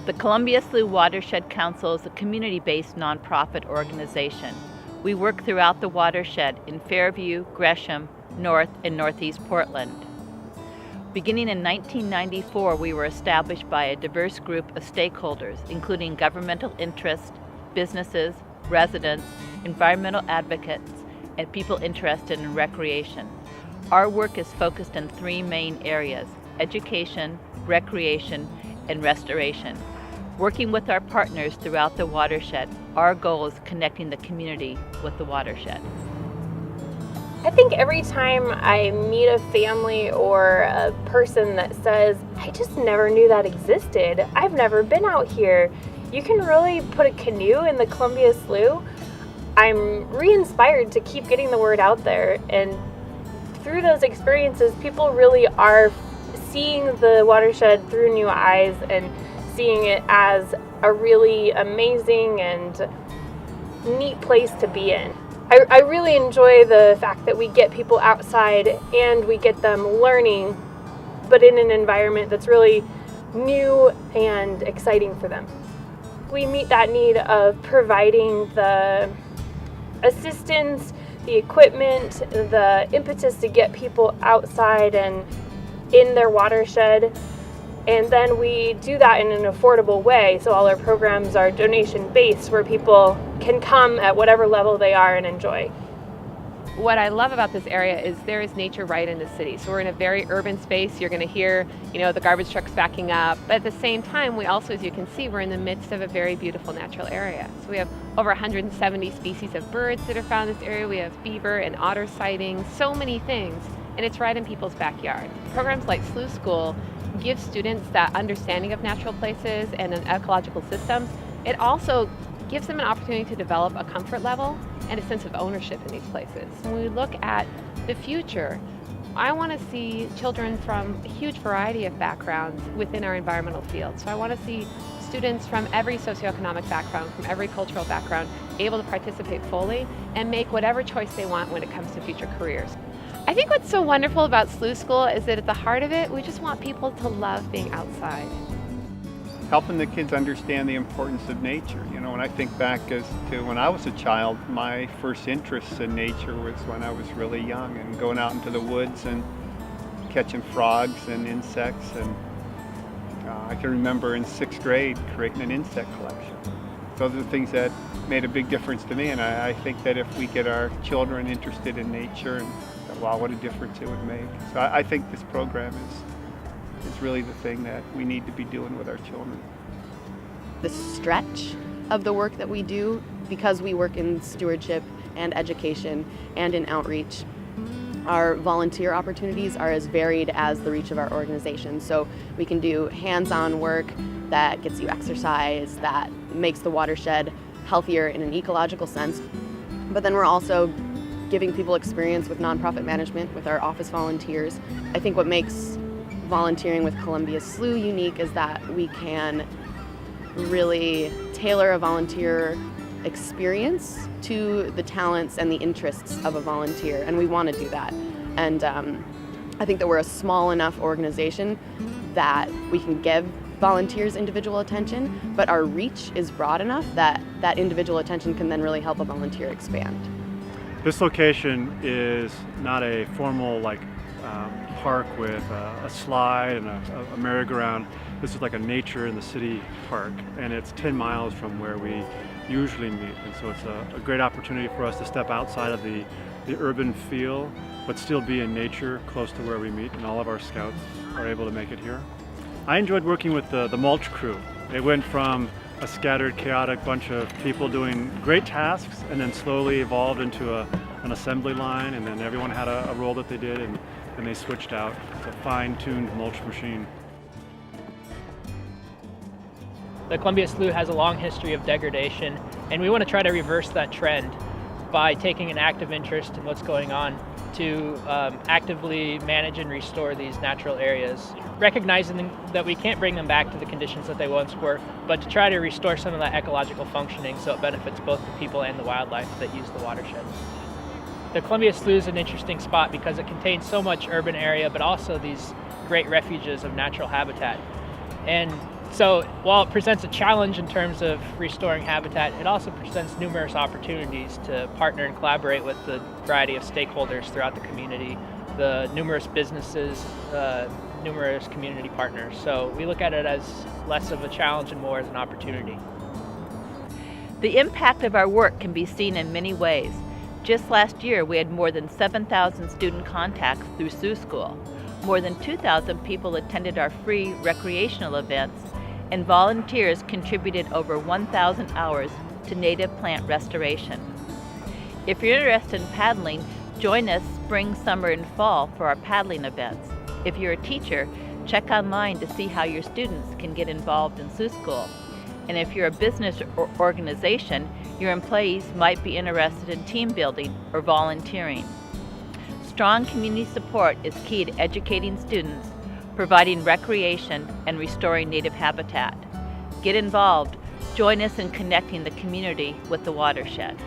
The Columbia Slough Watershed Council is a community-based nonprofit organization. We work throughout the watershed in Fairview, Gresham, North and Northeast Portland. Beginning in 1994, we were established by a diverse group of stakeholders, including governmental interests, businesses, residents, environmental advocates, and people interested in recreation. Our work is focused in three main areas: education, recreation, and restoration. Working with our partners throughout the watershed, our goal is connecting the community with the watershed. I think every time I meet a family or a person that says, I just never knew that existed, I've never been out here, you can really put a canoe in the Columbia Slough, I'm re-inspired to keep getting the word out there. And through those experiences, people really are seeing the watershed through new eyes and seeing it as a really amazing and neat place to be in. I really enjoy the fact that we get people outside and we get them learning, but in an environment that's really new and exciting for them. We meet that need of providing the assistance, the equipment, the impetus to get people outside and in their watershed. And then we do that in an affordable way. So all our programs are donation-based, where people can come at whatever level they are and enjoy. What I love about this area is there is nature right in the city. So we're in a very urban space. You're going to hear, the garbage trucks backing up. But at the same time, we also, as you can see, we're in the midst of a very beautiful natural area. So we have over 170 species of birds that are found in this area. We have beaver and otter sightings, so many things. And it's right in people's backyard. Programs like Slough School give students that understanding of natural places and ecological systems. It also gives them an opportunity to develop a comfort level and a sense of ownership in these places. When we look at the future, I want to see children from a huge variety of backgrounds within our environmental field. So I want to see students from every socioeconomic background, from every cultural background, able to participate fully and make whatever choice they want when it comes to future careers. I think what's so wonderful about Slough School is that at the heart of it, we just want people to love being outside. Helping the kids understand the importance of nature. When I think back as to when I was a child, my first interest in nature was when I was really young and going out into the woods and catching frogs and insects. And I can remember in 6th grade creating an insect collection. Those are the things that made a big difference to me, and I think that if we get our children interested in nature, and wow, what a difference it would make. So I think this program is really the thing that we need to be doing with our children. The stretch of the work that we do, because we work in stewardship and education and in outreach, our volunteer opportunities are as varied as the reach of our organization. So we can do hands-on work that gets you exercise, that makes the watershed healthier in an ecological sense. But then we're also giving people experience with nonprofit management with our office volunteers. I think what makes volunteering with Columbia Slough unique is that we can really tailor a volunteer experience to the talents and the interests of a volunteer, and we want to do that. And I think that we're a small enough organization that we can give volunteers individual attention, but our reach is broad enough that that individual attention can then really help a volunteer expand. This location is not a formal park with a slide and a merry-go-round. This is like a nature in the city park, and it's 10 miles from where we usually meet. And so it's a great opportunity for us to step outside of the urban feel, but still be in nature close to where we meet, and all of our scouts are able to make it here. I enjoyed working with the mulch crew. It went from a scattered, chaotic bunch of people doing great tasks, and then slowly evolved into an assembly line, and then everyone had a role that they did, and they switched out. It's a fine-tuned mulch machine. The Columbia Slough has a long history of degradation, and we want to try to reverse that trend by taking an active interest in what's going on to actively manage and restore these natural areas, recognizing that we can't bring them back to the conditions that they once were, but to try to restore some of that ecological functioning so it benefits both the people and the wildlife that use the watershed. The Columbia Slough is an interesting spot because it contains so much urban area, but also these great refuges of natural habitat. And So while it presents a challenge in terms of restoring habitat, it also presents numerous opportunities to partner and collaborate with the variety of stakeholders throughout the community, the numerous businesses, numerous community partners. So we look at it as less of a challenge and more as an opportunity. The impact of our work can be seen in many ways. Just last year, we had more than 7,000 student contacts through Sioux School. More than 2,000 people attended our free recreational events, and volunteers contributed over 1,000 hours to native plant restoration. If you're interested in paddling, join us spring, summer, and fall for our paddling events. If you're a teacher, check online to see how your students can get involved in Sioux School. And if you're a business or organization, your employees might be interested in team building or volunteering. Strong community support is key to educating students, providing recreation, and restoring native habitat. Get involved. Join us in connecting the community with the watershed.